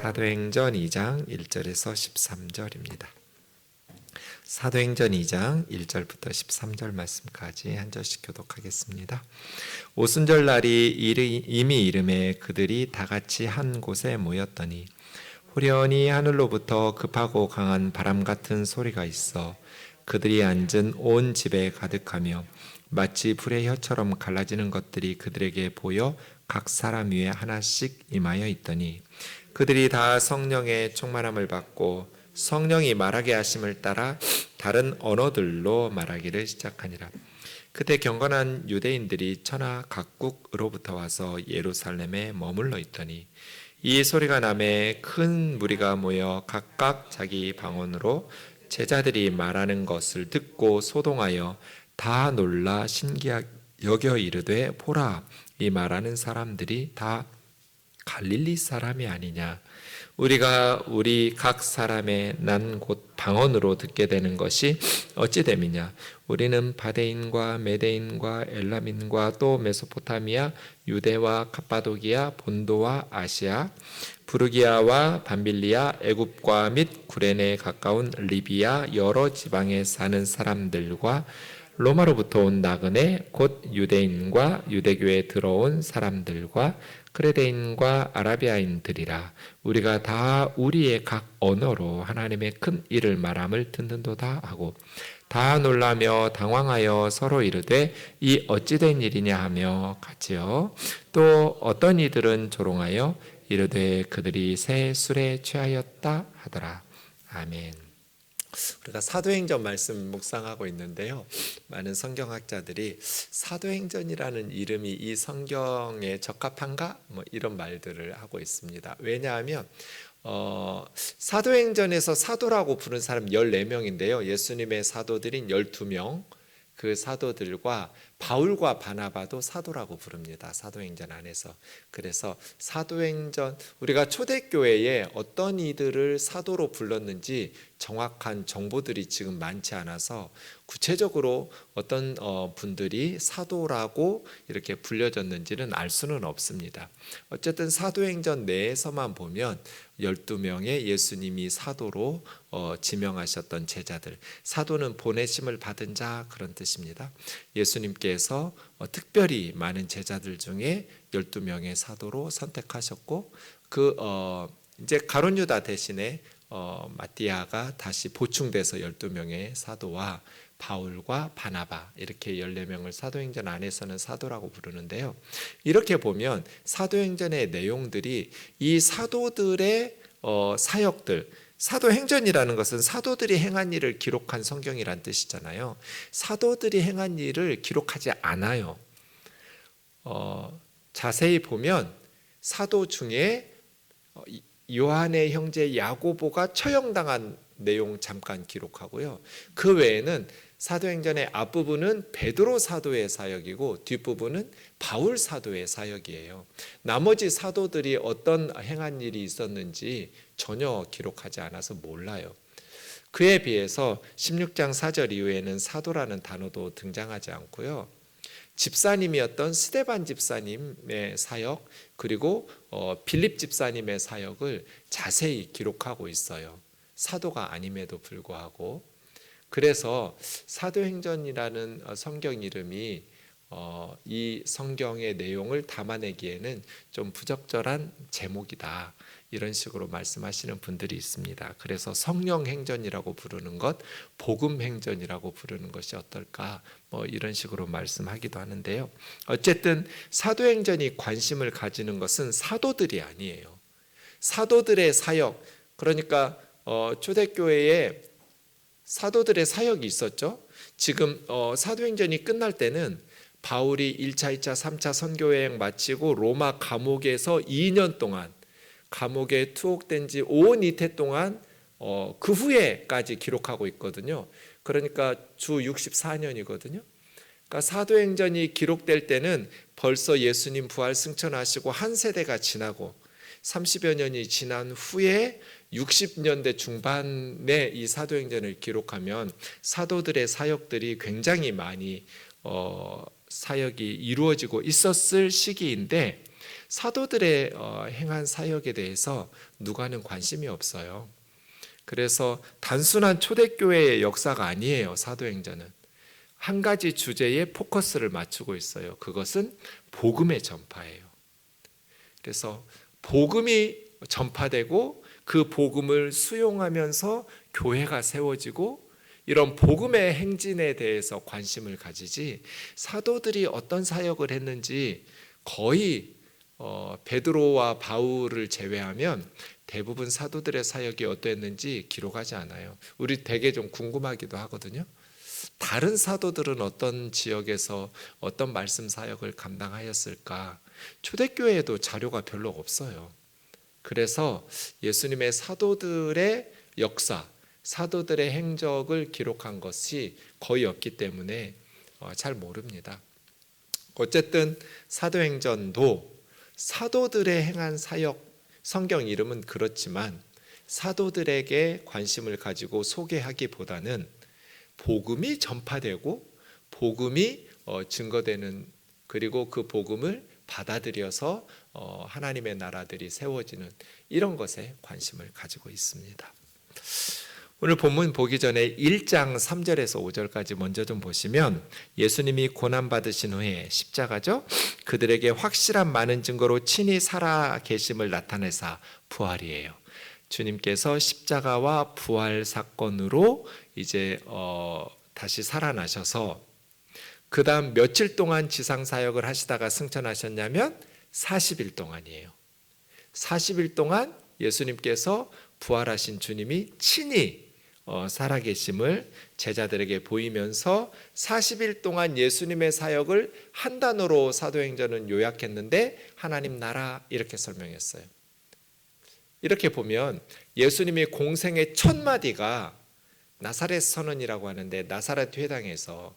사도행전 2장 1절에서 13절입니다. 사도행전 2장 1절부터 13절 말씀까지 한 절씩 교독하겠습니다. 오순절 날이 이미 이름에 그들이 다 같이 한 곳에 모였더니 후련히 하늘로부터 급하고 강한 바람 같은 소리가 있어 그들이 앉은 온 집에 가득하며 마치 불의 혀처럼 갈라지는 것들이 그들에게 보여 각 사람 위에 하나씩 임하여 있더니 그들이 다 성령의 충만함을 받고 성령이 말하게 하심을 따라 다른 언어들로 말하기를 시작하니라. 그때 경건한 유대인들이 천하 각국으로부터 와서 예루살렘에 머물러 있더니 이 소리가 나매 큰 무리가 모여 각각 자기 방언으로 제자들이 말하는 것을 듣고 소동하여 다 놀라 신기하게 여겨 이르되 보라, 이 말하는 사람들이 다 갈릴리 사람이 아니냐. 우리가 우리 각 사람의 난 곳 방언으로 듣게 되는 것이 어찌 됨이냐. 우리는 바데인과 메데인과 엘람인과 또 메소포타미아, 유대와 갑바도기아, 본도와 아시아, 부르기아와 밤빌리아, 애굽과 및 구레네에 가까운 리비아 여러 지방에 사는 사람들과 로마로부터 온 나그네 곧 유대인과 유대교에 들어온 사람들과 크레데인과 아라비아인들이라. 우리가 다 우리의 각 언어로 하나님의 큰 일을 말함을 듣는도다 하고 다 놀라며 당황하여 서로 이르되 이 어찌된 일이냐 하며 같이요. 또 어떤 이들은 조롱하여 이르되 그들이 새 술에 취하였다 하더라. 아멘. 우리가 사도행전 말씀 묵상하고 있는데요, 많은 성경학자들이 사도행전이라는 이름이 이 성경에 적합한가? 이런 말들을 하고 있습니다. 왜냐하면 사도행전에서 사도라고 부른 사람 14명인데요 예수님의 사도들인 12명, 그 사도들과 바울과 바나바도 사도라고 부릅니다. 사도행전 안에서. 그래서 사도행전, 우리가 초대교회에 어떤 이들을 사도로 불렀는지 정확한 정보들이 지금 많지 않아서 구체적으로 어떤 분들이 사도라고 이렇게 불려졌는지는 알 수는 없습니다. 어쨌든 사도행전 내에서만 보면 12명의 예수님이 사도로 지명하셨던 제자들, 사도는 보내심을 받은 자 그런 뜻입니다. 예수님께서 특별히 많은 제자들 중에 12명의 사도로 선택하셨고 이제 가룟 유다 대신에 마띠아가 다시 보충돼서 12명의 사도와 바울과 바나바 이렇게 14명을 사도행전 안에서는 사도라고 부르는데요. 이렇게 보면 사도행전의 내용들이 이 사도들의 사역들, 사도행전이라는 것은 사도들이 행한 일을 기록한 성경이란 뜻이잖아요. 사도들이 행한 일을 기록하지 않아요. 자세히 보면 사도 중에 요한의 형제 야고보가 처형당한 내용 잠깐 기록하고요. 그 외에는 사도행전의 앞부분은 베드로 사도의 사역이고 뒷부분은 바울 사도의 사역이에요. 나머지 사도들이 어떤 행한 일이 있었는지 전혀 기록하지 않아서 몰라요. 그에 비해서 16장 4절 이후에는 사도라는 단어도 등장하지 않고요. 집사님이었던 스데반 집사님의 사역, 그리고 빌립 집사님의 사역을 자세히 기록하고 있어요. 사도가 아님에도 불구하고. 그래서 사도행전이라는 성경 이름이 이 성경의 내용을 담아내기에는 좀 부적절한 제목이다, 이런 식으로 말씀하시는 분들이 있습니다. 그래서 성령행전이라고 부르는 것, 복음행전이라고 부르는 것이 어떨까, 이런 식으로 말씀하기도 하는데요. 어쨌든 사도행전이 관심을 가지는 것은 사도들이 아니에요. 사도들의 사역, 그러니까 초대교회에 사도들의 사역이 있었죠. 지금 사도행전이 끝날 때는 바울이 1차, 2차, 3차 선교여행 마치고 로마 감옥에서 2년 동안, 감옥에 투옥된 지 온 이태 동안 그 후에까지 기록하고 있거든요. 그러니까 주 64년이거든요. 그러니까 사도행전이 기록될 때는 벌써 예수님 부활 승천하시고 한 세대가 지나고 30여 년이 지난 후에 60년대 중반에 이 사도행전을 기록하면 사도들의 사역들이 굉장히 많이 사역이 이루어지고 있었을 시기인데 사도들의 행한 사역에 대해서 누가는 관심이 없어요. 그래서 단순한 초대교회의 역사가 아니에요. 사도행전은 한 가지 주제에 포커스를 맞추고 있어요. 그것은 복음의 전파예요. 그래서 복음이 전파되고 그 복음을 수용하면서 교회가 세워지고, 이런 복음의 행진에 대해서 관심을 가지지, 사도들이 어떤 사역을 했는지 거의 베드로와 바울을 제외하면 대부분 사도들의 사역이 어떠했는지 기록하지 않아요. 우리 되게 좀 궁금하기도 하거든요. 다른 사도들은 어떤 지역에서 어떤 말씀 사역을 감당하였을까? 초대교회에도 자료가 별로 없어요. 그래서 예수님의 사도들의 역사, 사도들의 행적을 기록한 것이 거의 없기 때문에 잘 모릅니다. 어쨌든 사도행전도 사도들의 행한 사역, 성경 이름은 그렇지만 사도들에게 관심을 가지고 소개하기보다는 복음이 전파되고 복음이 증거되는, 그리고 그 복음을 받아들여서 하나님의 나라들이 세워지는 이런 것에 관심을 가지고 있습니다. 오늘 본문 보기 전에 1장 3절에서 5절까지 먼저 좀 보시면, 예수님이 고난받으신 후에 십자가죠, 그들에게 확실한 많은 증거로 친히 살아 계심을 나타내사 부활이에요. 주님께서 십자가와 부활 사건으로 이제 다시 살아나셔서 그 다음 며칠 동안 지상 사역을 하시다가 승천하셨냐면 40일 동안이에요. 40일 동안 예수님께서 부활하신 주님이 친히 살아계심을 제자들에게 보이면서 40일 동안 예수님의 사역을 한 단어로 사도행전은 요약했는데 하나님 나라 이렇게 설명했어요. 이렇게 보면 예수님의 공생의 첫 마디가 나사렛 선언이라고 하는데, 나사렛 회당에서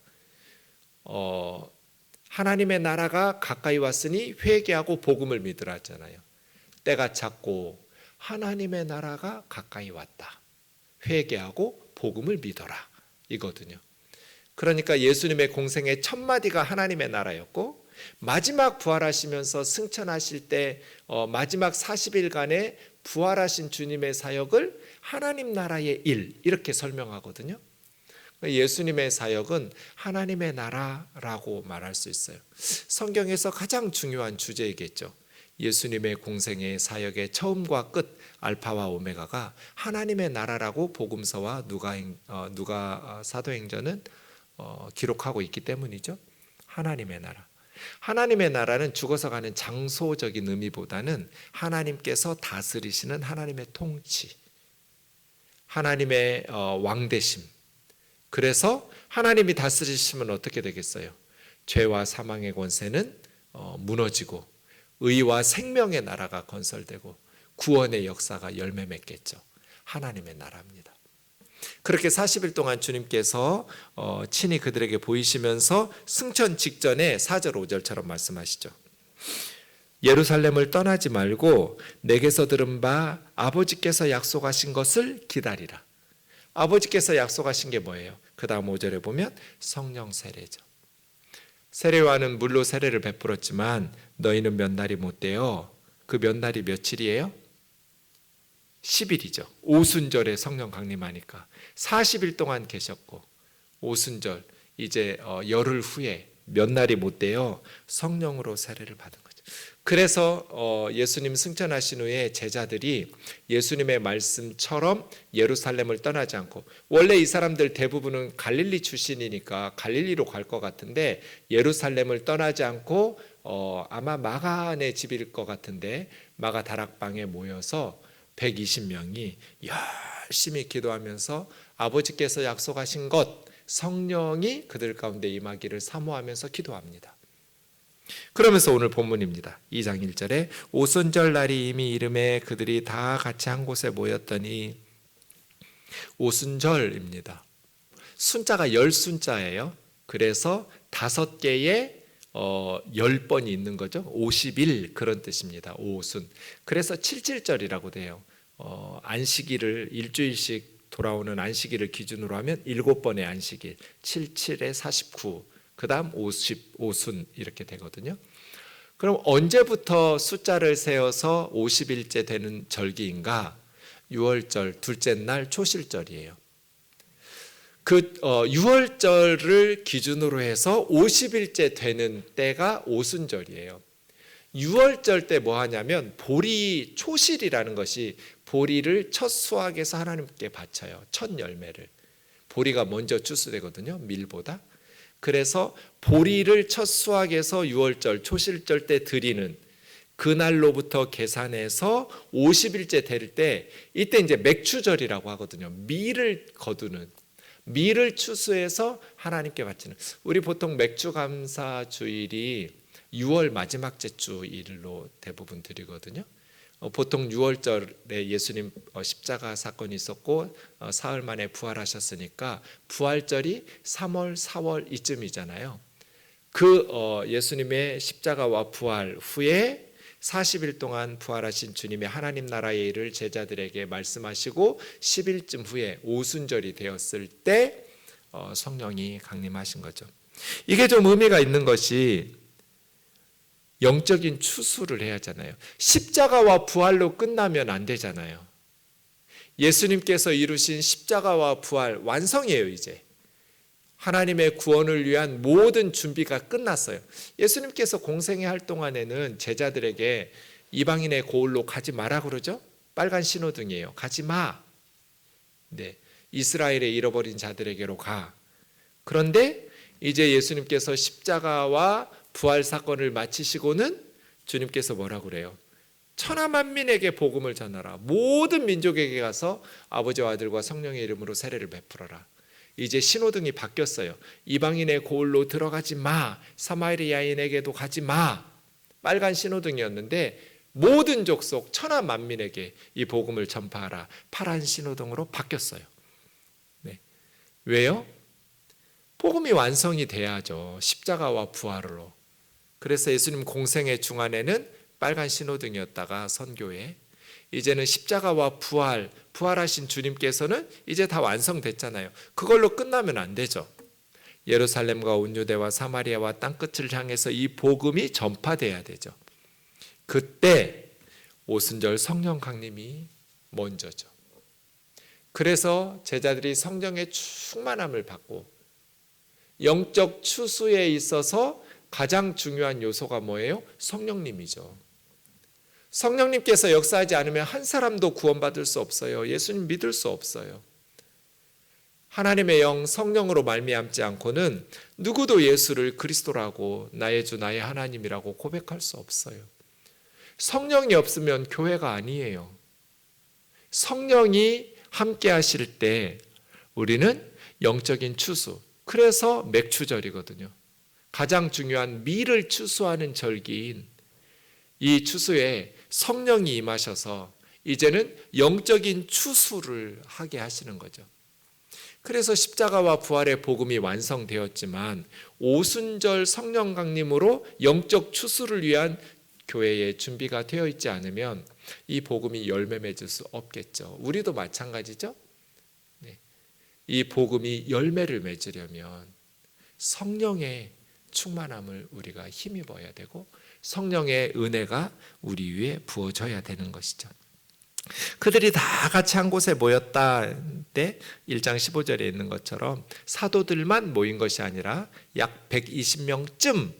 하나님의 나라가 가까이 왔으니 회개하고 복음을 믿으라 하잖아요. 때가 찼고 하나님의 나라가 가까이 왔다. 회개하고 복음을 믿어라 이거든요. 그러니까 예수님의 공생의 첫 마디가 하나님의 나라였고, 마지막 부활하시면서 승천하실 때 마지막 40일간의 부활하신 주님의 사역을 하나님 나라의 일 이렇게 설명하거든요. 예수님의 사역은 하나님의 나라라고 말할 수 있어요. 성경에서 가장 중요한 주제이겠죠. 예수님의 공생의 사역의 처음과 끝, 알파와 오메가가 하나님의 나라라고 복음서와 누가 사도행전은 기록하고 있기 때문이죠. 하나님의 나라. 하나님의 나라는 죽어서 가는 장소적인 의미보다는 하나님께서 다스리시는 하나님의 통치, 하나님의 왕되심. 그래서 하나님이 다스리시면 어떻게 되겠어요? 죄와 사망의 권세는 무너지고 의와 생명의 나라가 건설되고 구원의 역사가 열매 맺겠죠. 하나님의 나라입니다. 그렇게 40일 동안 주님께서 친히 그들에게 보이시면서 승천 직전에 4절 5절처럼 말씀하시죠. 예루살렘을 떠나지 말고 내게서 들은 바 아버지께서 약속하신 것을 기다리라. 아버지께서 약속하신 게 뭐예요? 그 다음 5절에 보면 성령 세례죠. 세례와는 물로 세례를 베풀었지만 너희는 몇 날이 못되어, 그 몇 날이 며칠이에요? 10일이죠. 오순절에 성령 강림하니까 40일 동안 계셨고, 오순절 이제 열흘 후에 몇 날이 못되어 성령으로 세례를 받은 거죠. 그래서 예수님 승천하신 후에 제자들이 예수님의 말씀처럼 예루살렘을 떠나지 않고, 원래 이 사람들 대부분은 갈릴리 출신이니까 갈릴리로 갈 것 같은데 예루살렘을 떠나지 않고 아마 마가네 집일 것 같은데 마가 다락방에 모여서 120명이 열심히 기도하면서 아버지께서 약속하신 것, 성령이 그들 가운데 임하기를 사모하면서 기도합니다. 그러면서 오늘 본문입니다. 2장 1절에 오순절 날이 이미 이름에 그들이 다 같이 한 곳에 모였더니, 오순절입니다. 순자가 열순자예요. 그래서 5개의 10번이 있는 거죠. 50일 그런 뜻입니다. 오순. 그래서 77절이라고 돼요. 안식일을 일주일씩 돌아오는 안식일을 기준으로 하면 7번의 안식일, 77에 49, 그 다음 55순 이렇게 되거든요. 그럼 언제부터 숫자를 세어서 50일째 되는 절기인가? 6월절 둘째 날 초실절이에요. 그 6월절을 기준으로 해서 50일째 되는 때가 오순절이에요. 6월절 때 뭐 하냐면 보리 초실이라는 것이 보리를 첫 수확에서 하나님께 바쳐요. 첫 열매를. 보리가 먼저 추수되거든요, 밀보다. 그래서 보리를 첫 수확에서 6월절 초실절 때 드리는 그날로부터 계산해서 50일째 될 때, 이때 이제 맥추절이라고 하거든요. 밀을 거두는, 밀을 추수해서 하나님께 바치는. 우리 보통 맥주감사 주일이 6월 마지막 주일로 대부분 드리거든요. 보통 6월절에 예수님 십자가 사건이 있었고 사흘 만에 부활하셨으니까 부활절이 3월, 4월 이쯤이잖아요. 그 예수님의 십자가와 부활 후에 40일 동안 부활하신 주님의 하나님 나라의 일을 제자들에게 말씀하시고 10일쯤 후에 오순절이 되었을 때 성령이 강림하신 거죠. 이게 좀 의미가 있는 것이 영적인 추수를 해야 하잖아요. 십자가와 부활로 끝나면 안 되잖아요. 예수님께서 이루신 십자가와 부활 완성이에요. 이제 하나님의 구원을 위한 모든 준비가 끝났어요. 예수님께서 공생애 할 동안에는 제자들에게 이방인의 고을로 가지 마라 그러죠. 빨간 신호등이에요. 가지 마. 네, 이스라엘의 잃어버린 자들에게로 가. 그런데 이제 예수님께서 십자가와 부활 사건을 마치시고는 주님께서 뭐라고 그래요? 천하만민에게 복음을 전하라. 모든 민족에게 가서 아버지와 아들과 성령의 이름으로 세례를 베풀어라. 이제 신호등이 바뀌었어요. 이방인의 고을로 들어가지 마. 사마리아인에게도 가지 마. 빨간 신호등이었는데 모든 족속 천하만민에게 이 복음을 전파하라. 파란 신호등으로 바뀌었어요. 네. 왜요? 복음이 완성이 돼야죠. 십자가와 부활로. 그래서 예수님 공생의 중간에는 빨간 신호등이었다가 선교회, 이제는 십자가와 부활하신 주님께서는 이제 다 완성됐잖아요. 그걸로 끝나면 안 되죠. 예루살렘과 온 유대와 사마리아와 땅끝을 향해서 이 복음이 전파돼야 되죠. 그때 오순절 성령 강림이 먼저죠. 그래서 제자들이 성령의 충만함을 받고 영적 추수에 있어서 가장 중요한 요소가 뭐예요? 성령님이죠. 성령님께서 역사하지 않으면 한 사람도 구원받을 수 없어요. 예수님 믿을 수 없어요. 하나님의 영 성령으로 말미암지 않고는 누구도 예수를 그리스도라고 나의 주 나의 하나님이라고 고백할 수 없어요. 성령이 없으면 교회가 아니에요. 성령이 함께 하실 때 우리는 영적인 추수, 그래서 맥추절이거든요. 가장 중요한 밀을 추수하는 절기인 이 추수에 성령이 임하셔서 이제는 영적인 추수를 하게 하시는 거죠. 그래서 십자가와 부활의 복음이 완성되었지만 오순절 성령 강림으로 영적 추수를 위한 교회의 준비가 되어 있지 않으면 이 복음이 열매 맺을 수 없겠죠. 우리도 마찬가지죠. 네. 이 복음이 열매를 맺으려면 성령의 충만함을 우리가 힘입어야 되고 성령의 은혜가 우리 위에 부어져야 되는 것이죠. 그들이 다 같이 한 곳에 모였다 때 1장 15절에 있는 것처럼 사도들만 모인 것이 아니라 약 120명쯤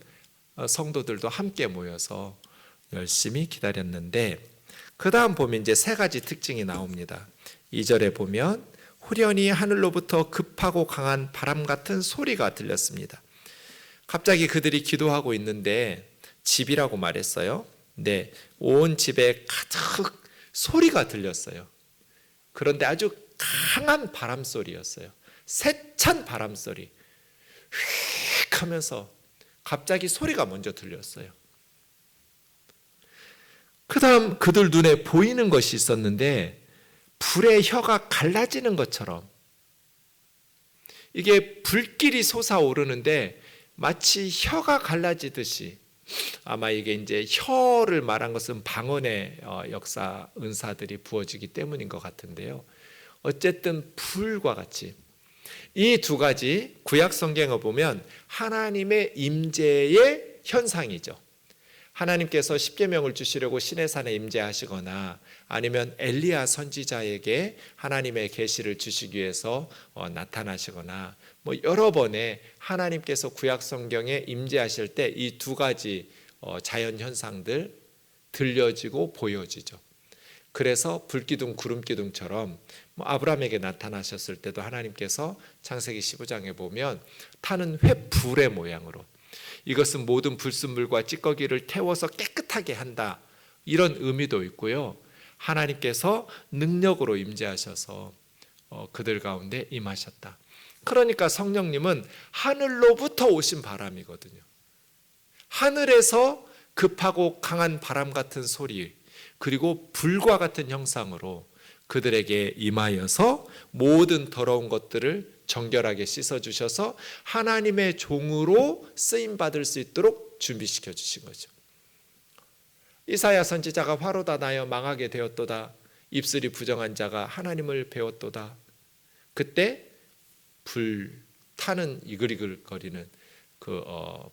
성도들도 함께 모여서 열심히 기다렸는데, 그 다음 보면 이제 세 가지 특징이 나옵니다. 2절에 보면 후련히 하늘로부터 급하고 강한 바람 같은 소리가 들렸습니다. 갑자기 그들이 기도하고 있는데 집이라고 말했어요. 네, 온 집에 가득 소리가 들렸어요. 그런데 아주 강한 바람 소리였어요. 세찬 바람 소리. 휙 하면서 갑자기 소리가 먼저 들렸어요. 그 다음 그들 눈에 보이는 것이 있었는데 불의 혀가 갈라지는 것처럼, 이게 불길이 솟아오르는데 마치 혀가 갈라지듯이, 아마 이게 이제 혀를 말한 것은 방언의 역사 은사들이 부어지기 때문인 것 같은데요. 어쨌든 불과 같이 이 두 가지 구약 성경을 보면 하나님의 임재의 현상이죠. 하나님께서 십계명을 주시려고 시내산에 임재하시거나 아니면 엘리야 선지자에게 하나님의 계시를 주시기 위해서 나타나시거나 뭐 여러 번의 하나님께서 구약 성경에 임재하실 때 이 두 가지 자연 현상들 들려지고 보여지죠. 그래서 불기둥 구름기둥처럼 아브라함에게 나타나셨을 때도 하나님께서 창세기 15장에 보면 타는 횃불의 모양으로 이것은 모든 불순물과 찌꺼기를 태워서 깨끗하게 한다, 이런 의미도 있고요. 하나님께서 능력으로 임재하셔서 그들 가운데 임하셨다. 그러니까 성령님은 하늘로부터 오신 바람이거든요. 하늘에서 급하고 강한 바람 같은 소리, 그리고 불과 같은 형상으로 그들에게 임하여서 모든 더러운 것들을 정결하게 씻어주셔서 하나님의 종으로 쓰임받을 수 있도록 준비시켜 주신 거죠. 이사야 선지자가 화로다 나여 망하게 되었도다. 입술이 부정한 자가 하나님을 배웠도다. 그때 불 타는 이글이글거리는 그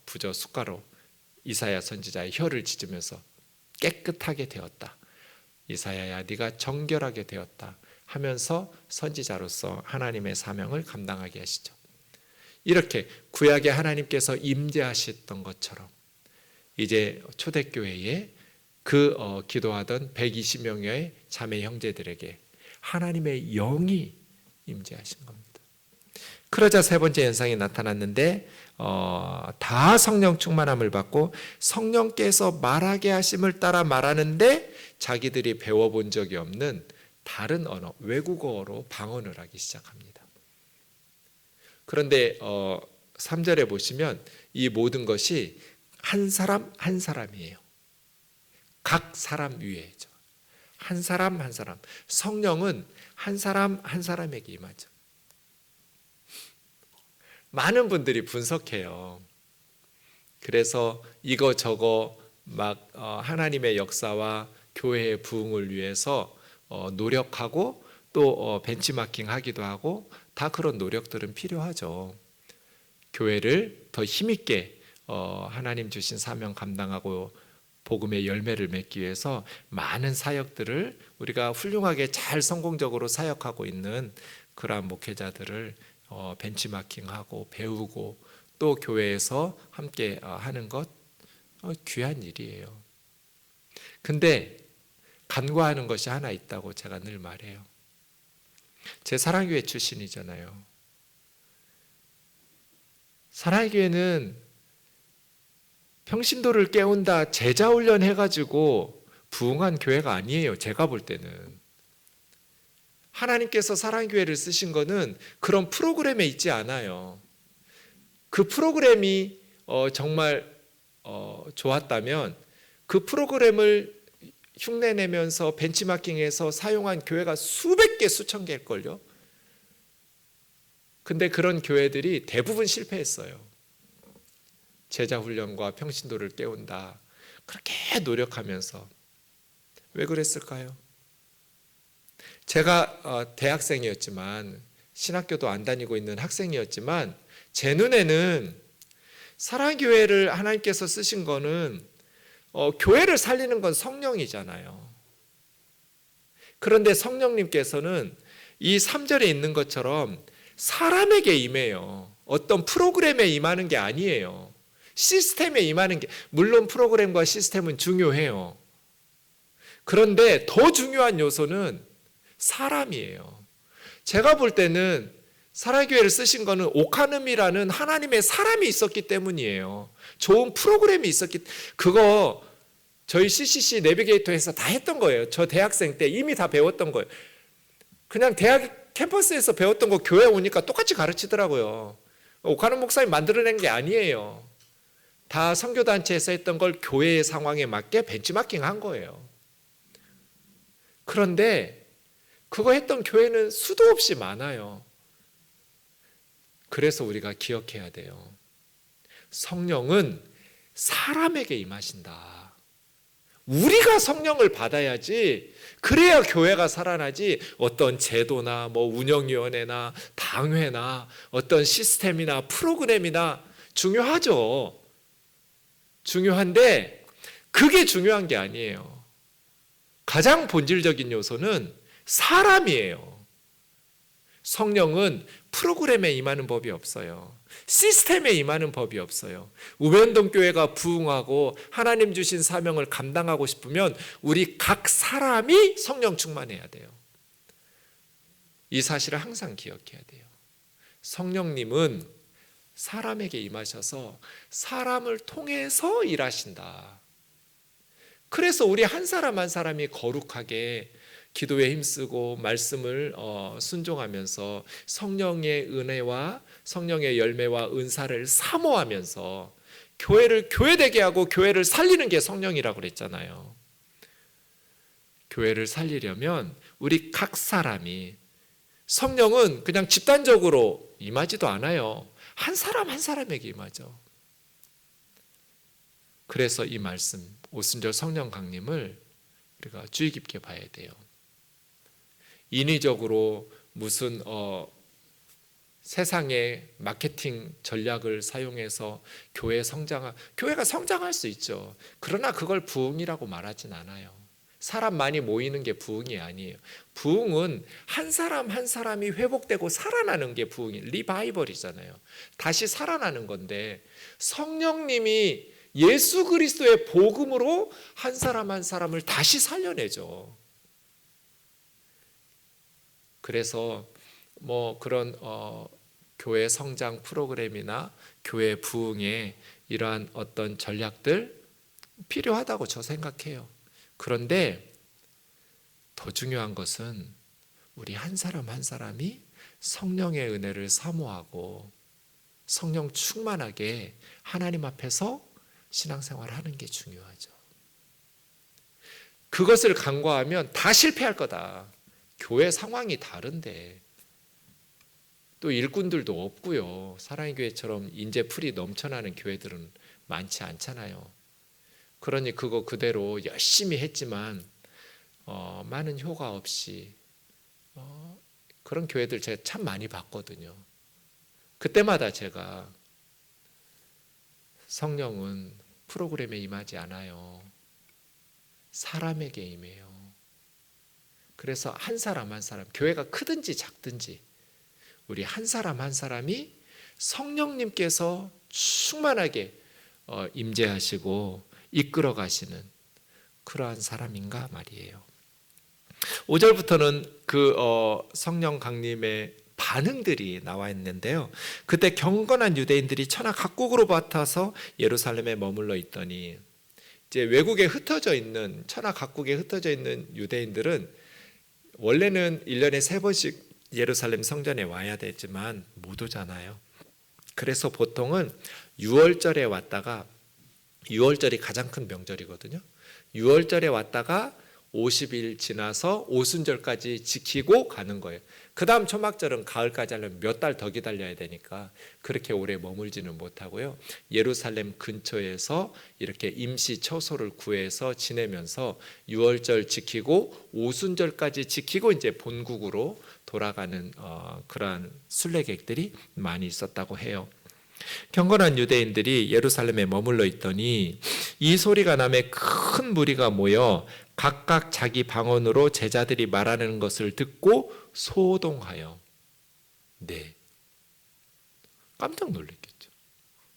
부저 숟가로 이사야 선지자의 혀를 찢으면서 깨끗하게 되었다. 이사야야 네가 정결하게 되었다 하면서 선지자로서 하나님의 사명을 감당하게 하시죠. 이렇게 구약에 하나님께서 임재하셨던 것처럼 이제 초대교회에 기도하던 120명의 자매 형제들에게 하나님의 영이 임재하신 겁니다. 그러자 세 번째 현상이 나타났는데 다 성령 충만함을 받고 성령께서 말하게 하심을 따라 말하는데 자기들이 배워본 적이 없는 다른 언어, 외국어로 방언을 하기 시작합니다. 그런데 3절에 보시면 이 모든 것이 한 사람 한 사람이에요. 각 사람 위에죠. 한 사람 한 사람. 성령은 한 사람 한 사람에게 임하죠. 많은 분들이 분석해요. 그래서 이거 저거 막 하나님의 역사와 교회의 부흥을 위해서 노력하고 또 벤치마킹 하기도 하고 다 그런 노력들은 필요하죠. 교회를 더 힘있게 하나님 주신 사명 감당하고 복음의 열매를 맺기 위해서 많은 사역들을 우리가 훌륭하게 잘 성공적으로 사역하고 있는 그러한 목회자들을 벤치마킹하고 배우고 또 교회에서 함께 하는 것 귀한 일이에요. 근데 간과하는 것이 하나 있다고 제가 늘 말해요. 제 사랑교회 출신이잖아요. 사랑교회는 평신도를 깨운다 제자훈련 해가지고 부흥한 교회가 아니에요. 제가 볼 때는. 하나님께서 사랑교회를 쓰신 거는 그런 프로그램에 있지 않아요. 그 프로그램이 정말 좋았다면 그 프로그램을 흉내내면서 벤치마킹해서 사용한 교회가 수백 개 수천 개일걸요. 근데 그런 교회들이 대부분 실패했어요. 제자훈련과 평신도를 깨운다 그렇게 노력하면서. 왜 그랬을까요? 제가 대학생이었지만 신학교도 안 다니고 있는 학생이었지만 제 눈에는 사랑교회를 하나님께서 쓰신 거는 교회를 살리는 건 성령이잖아요. 그런데 성령님께서는 이 3절에 있는 것처럼 사람에게 임해요. 어떤 프로그램에 임하는 게 아니에요. 시스템에 임하는 게, 물론 프로그램과 시스템은 중요해요. 그런데 더 중요한 요소는 사람이에요. 제가 볼 때는 사랑교회를 쓰신 거는 오카눔이라는 하나님의 사람이 있었기 때문이에요. 좋은 프로그램이 그거 저희 CCC 내비게이터에서 다 했던 거예요. 저 대학생 때 이미 다 배웠던 거예요. 그냥 대학 캠퍼스에서 배웠던 거 교회 오니까 똑같이 가르치더라고요. 오카눔 목사님 만들어낸 게 아니에요. 다 선교단체에서 했던 걸 교회의 상황에 맞게 벤치마킹 한 거예요. 그런데 그거 했던 교회는 수도 없이 많아요. 그래서 우리가 기억해야 돼요. 성령은 사람에게 임하신다. 우리가 성령을 받아야지, 그래야 교회가 살아나지, 어떤 제도나 운영위원회나 당회나 어떤 시스템이나 프로그램이나 중요하죠. 중요한데 그게 중요한 게 아니에요. 가장 본질적인 요소는 사람이에요. 성령은 프로그램에 임하는 법이 없어요. 시스템에 임하는 법이 없어요. 우면동 교회가 부흥하고 하나님 주신 사명을 감당하고 싶으면 우리 각 사람이 성령 충만해야 돼요. 이 사실을 항상 기억해야 돼요. 성령님은 사람에게 임하셔서 사람을 통해서 일하신다. 그래서 우리 한 사람 한 사람이 거룩하게 기도에 힘쓰고 말씀을 순종하면서 성령의 은혜와 성령의 열매와 은사를 사모하면서 교회를 교회되게 하고 교회를 살리는 게 성령이라고 그랬잖아요. 교회를 살리려면 우리 각 사람이, 성령은 그냥 집단적으로 임하지도 않아요. 한 사람 한 사람에게 임하죠. 그래서 이 말씀 오순절 성령 강림을 우리가 주의 깊게 봐야 돼요. 인위적으로 무슨 세상의 마케팅 전략을 사용해서 교회가 성장할 수 있죠. 그러나 그걸 부흥이라고 말하진 않아요. 사람 많이 모이는 게 부흥이 아니에요. 부흥은 한 사람 한 사람이 회복되고 살아나는 게 부흥이, 리바이벌이잖아요. 다시 살아나는 건데, 성령님이 예수 그리스도의 복음으로 한 사람 한 사람을 다시 살려내죠. 그래서 그런 교회 성장 프로그램이나 교회 부흥에 이러한 어떤 전략들 필요하다고 저 생각해요. 그런데 더 중요한 것은 우리 한 사람 한 사람이 성령의 은혜를 사모하고 성령 충만하게 하나님 앞에서 신앙생활을 하는 게 중요하죠. 그것을 간과하면 다 실패할 거다. 교회 상황이 다른데, 또 일꾼들도 없고요. 사랑의 교회처럼 인재풀이 넘쳐나는 교회들은 많지 않잖아요. 그러니 그거 그대로 열심히 했지만 많은 효과 없이 그런 교회들 제가 참 많이 봤거든요. 그때마다 제가 성령은 프로그램에 임하지 않아요. 사람에게 임해요. 그래서 한 사람 한 사람, 교회가 크든지 작든지 우리 한 사람 한 사람이 성령님께서 충만하게 임재하시고 이끌어 가시는 그러한 사람인가 말이에요. 5절부터는 그 성령 강림의 반응들이 나와 있는데요. 그때 경건한 유대인들이 천하 각국으로 맡아서 예루살렘에 머물러 있더니, 이제 외국에 흩어져 있는, 천하 각국에 흩어져 있는 유대인들은 원래는 1년에 3번씩 예루살렘 성전에 와야 되지만 못 오잖아요. 그래서 보통은 6월절에 왔다가, 6월절이 가장 큰 명절이거든요. 6월절에 왔다가 50일 지나서 오순절까지 지키고 가는 거예요. 그 다음 초막절은 가을까지 하려면 몇 달 더 기다려야 되니까 그렇게 오래 머물지는 못하고요. 예루살렘 근처에서 이렇게 임시 처소를 구해서 지내면서 6월절 지키고 오순절까지 지키고 이제 본국으로 돌아가는 그러한 순례객들이 많이 있었다고 해요. 경건한 유대인들이 예루살렘에 머물러 있더니 이 소리가 나매 큰 무리가 모여 각각 자기 방언으로 제자들이 말하는 것을 듣고 소동하여, 깜짝 놀랐겠죠.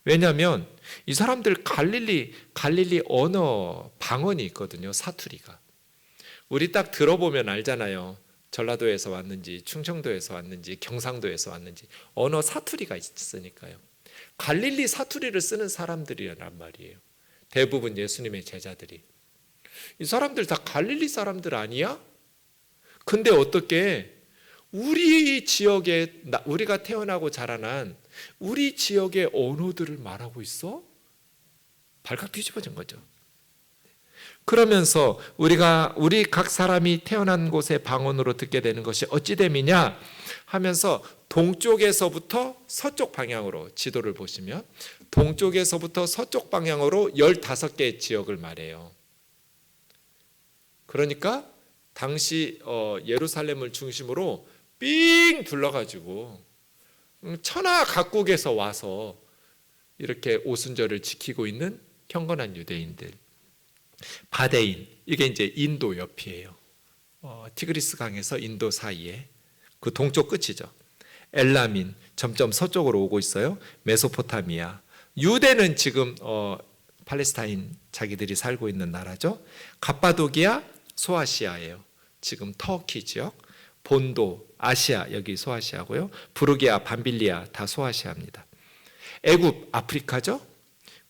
왜냐하면 이 사람들 갈릴리 언어 방언이 있거든요. 사투리가. 우리 딱 들어보면 알잖아요. 전라도에서 왔는지 충청도에서 왔는지 경상도에서 왔는지 언어 사투리가 있으니까요. 갈릴리 사투리를 쓰는 사람들이란 말이에요. 대부분 예수님의 제자들이. 이 사람들 다 갈릴리 사람들 아니야? 근데 어떻게 우리 지역에, 우리가 태어나고 자라난 우리 지역의 언어들을 말하고 있어? 발칵 뒤집어진 거죠. 그러면서 우리 각 사람이 태어난 곳의 방언으로 듣게 되는 것이 어찌 됨이냐 하면서 동쪽에서부터 서쪽 방향으로, 지도를 보시면 동쪽에서부터 서쪽 방향으로 15개의 지역을 말해요. 그러니까 당시 예루살렘을 중심으로 삥 둘러가지고 천하 각국에서 와서 이렇게 오순절을 지키고 있는 경건한 유대인들. 바데인, 이게 이제 인도 옆이에요. 티그리스 강에서 인도 사이에 그 동쪽 끝이죠. 엘라민, 점점 서쪽으로 오고 있어요. 메소포타미아. 유대는 지금 팔레스타인 자기들이 살고 있는 나라죠. 갑바도기아, 소아시아예요. 지금 터키 지역. 본도, 아시아, 여기 소아시아고요. 부르기아, 밤빌리아 다 소아시아입니다. 애굽, 아프리카죠.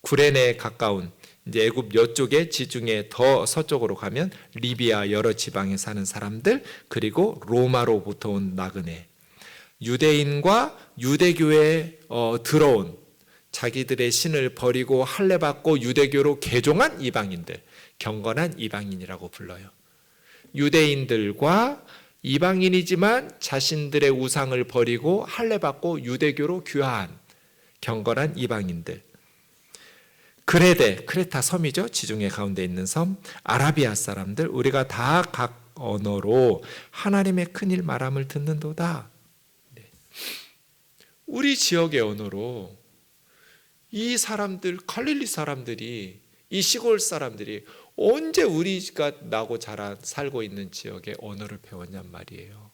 구레네에 가까운 이제 애굽 이쪽에 지중해 더 서쪽으로 가면 리비아 여러 지방에 사는 사람들, 그리고 로마로부터 온 나그네, 유대인과 유대교에 들어온 자기들의 신을 버리고 할례받고 유대교로 개종한 이방인들, 경건한 이방인이라고 불러요. 유대인들과 이방인이지만 자신들의 우상을 버리고 할례받고 유대교로 귀화한 경건한 이방인들. 그레데, 크레타 섬이죠. 지중해 가운데 있는 섬. 아라비아 사람들, 우리가 다 각 언어로 하나님의 큰일 말함을 듣는도다. 우리 지역의 언어로 이 사람들, 갈릴리 사람들이, 이 시골 사람들이 언제 우리가 나고 자라 살고 있는 지역의 언어를 배웠냔 말이에요.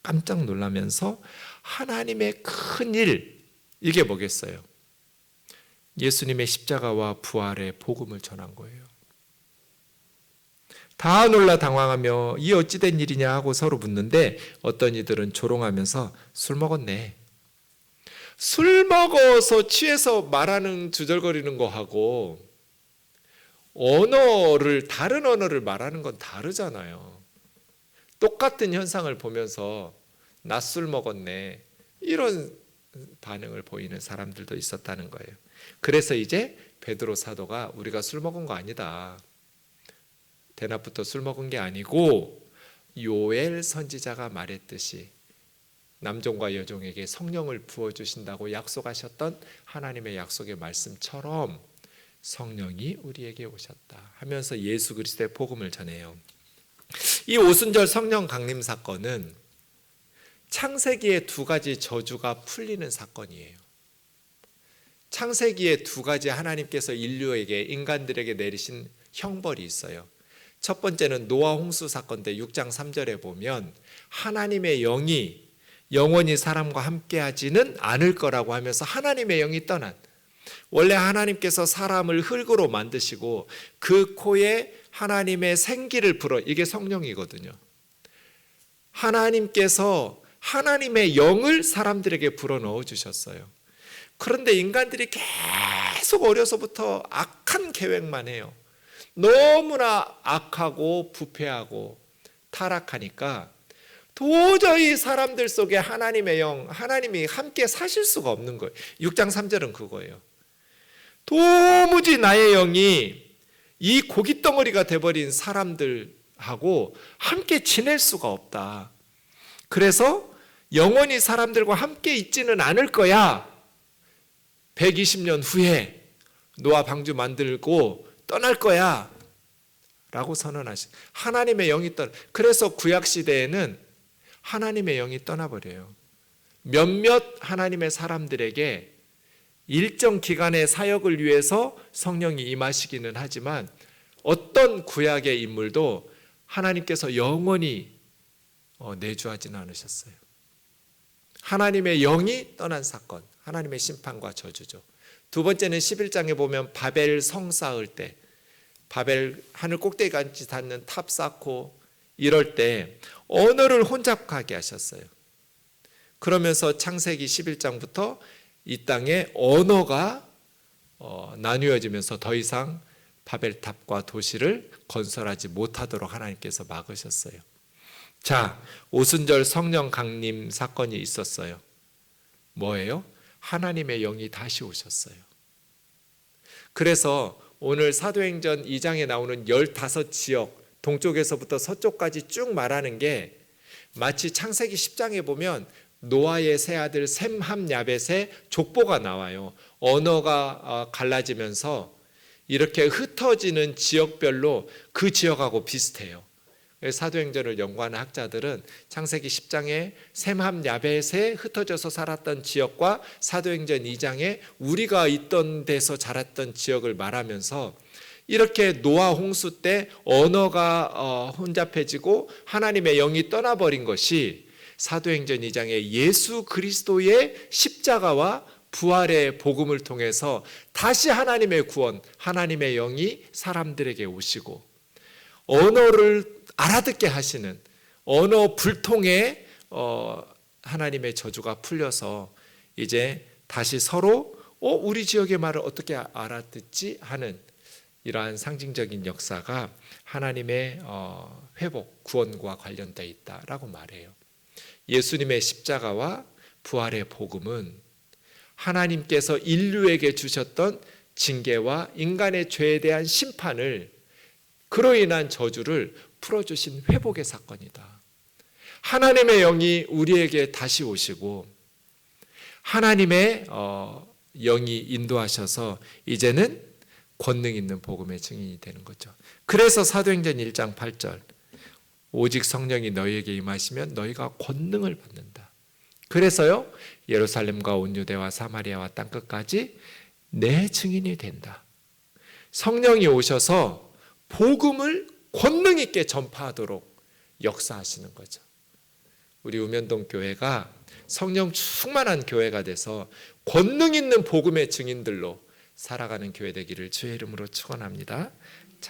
깜짝 놀라면서 하나님의 큰일, 이게 뭐겠어요? 예수님의 십자가와 부활의 복음을 전한 거예요. 다 놀라 당황하며 이 어찌된 일이냐 하고 서로 묻는데, 어떤 이들은 조롱하면서 술 먹었네. 술 먹어서 취해서 말하는 주절거리는 거하고 다른 언어를 말하는 건 다르잖아요. 똑같은 현상을 보면서 나 술 먹었네, 이런 반응을 보이는 사람들도 있었다는 거예요. 그래서 이제 베드로 사도가 우리가 술 먹은 거 아니다, 대낮부터 술 먹은 게 아니고 요엘 선지자가 말했듯이 남종과 여종에게 성령을 부어주신다고 약속하셨던 하나님의 약속의 말씀처럼 성령이 우리에게 오셨다 하면서 예수 그리스도의 복음을 전해요. 이 오순절 성령 강림 사건은 창세기의 두 가지 저주가 풀리는 사건이에요. 창세기에 두 가지 하나님께서 인류에게, 인간들에게 내리신 형벌이 있어요. 첫 번째는 노아 홍수 사건 때 6장 3절에 보면 하나님의 영이 영원히 사람과 함께하지는 않을 거라고 하면서 하나님의 영이 떠난, 원래 하나님께서 사람을 흙으로 만드시고 그 코에 하나님의 생기를 불어, 이게 성령이거든요. 하나님께서 하나님의 영을 사람들에게 불어 넣어 주셨어요. 그런데 인간들이 계속 어려서부터 악한 계획만 해요. 너무나 악하고 부패하고 타락하니까 도저히 사람들 속에 하나님의 영, 하나님이 함께 사실 수가 없는 거예요. 6장 3절은 그거예요. 도무지 나의 영이 이 고깃덩어리가 돼버린 사람들하고 함께 지낼 수가 없다. 그래서 영원히 사람들과 함께 있지는 않을 거야. 120년 후에 노아 방주 만들고 떠날 거야 라고 선언하신, 하나님의 영이 그래서 구약시대에는 하나님의 영이 떠나버려요. 몇몇 하나님의 사람들에게 일정 기간의 사역을 위해서 성령이 임하시기는 하지만 어떤 구약의 인물도 하나님께서 영원히 내주하지는 않으셨어요. 하나님의 영이 떠난 사건, 하나님의 심판과 저주죠. 두 번째는 11장에 보면 바벨 성 쌓을 때, 바벨 하늘 꼭대기까지 닿는 탑 쌓고 이럴 때 언어를 혼잡하게 하셨어요. 그러면서 창세기 11장부터 이 땅에 언어가 나뉘어지면서 더 이상 바벨탑과 도시를 건설하지 못하도록 하나님께서 막으셨어요. 자, 오순절 성령 강림 사건이 있었어요. 뭐예요? 하나님의 영이 다시 오셨어요. 그래서 오늘 사도행전 2장에 나오는 15지역, 동쪽에서부터 서쪽까지 쭉 말하는 게 마치 창세기 10장에 보면 노아의 세 아들 셈, 함, 야벳의 족보가 나와요. 언어가 갈라지면서 이렇게 흩어지는 지역별로 그 지역하고 비슷해요. 사도행전을 연구하는 학자들은 창세기 10장에 셈, 함, 야벳에 흩어져서 살았던 지역과 사도행전 2장에 우리가 있던 데서 자랐던 지역을 말하면서 이렇게 노아 홍수 때 언어가 혼잡해지고 하나님의 영이 떠나버린 것이 사도행전 2장에 예수 그리스도의 십자가와 부활의 복음을 통해서 다시 하나님의 구원, 하나님의 영이 사람들에게 오시고 언어를 알아듣게 하시는 언어 불통의 하나님의 저주가 풀려서 이제 다시 서로 우리 지역의 말을 어떻게 알아듣지 하는 이러한 상징적인 역사가 하나님의 회복, 구원과 관련되어 있다라고 말해요. 예수님의 십자가와 부활의 복음은 하나님께서 인류에게 주셨던 징계와 인간의 죄에 대한 심판을, 그로 인한 저주를 풀어주신 회복의 사건이다. 하나님의 영이 우리에게 다시 오시고 하나님의 영이 인도하셔서 이제는 권능 있는 복음의 증인이 되는 거죠. 그래서 사도행전 1장 8절 오직 성령이 너희에게 임하시면 너희가 권능을 받는다. 그래서요 예루살렘과 온 유대와 사마리아와 땅끝까지 내 증인이 된다. 성령이 오셔서 복음을 권능 있게 전파하도록 역사하시는 거죠. 우리 우면동 교회가 성령 충만한 교회가 돼서 권능 있는 복음의 증인들로 살아가는 교회 되기를 주의 이름으로 축원합니다.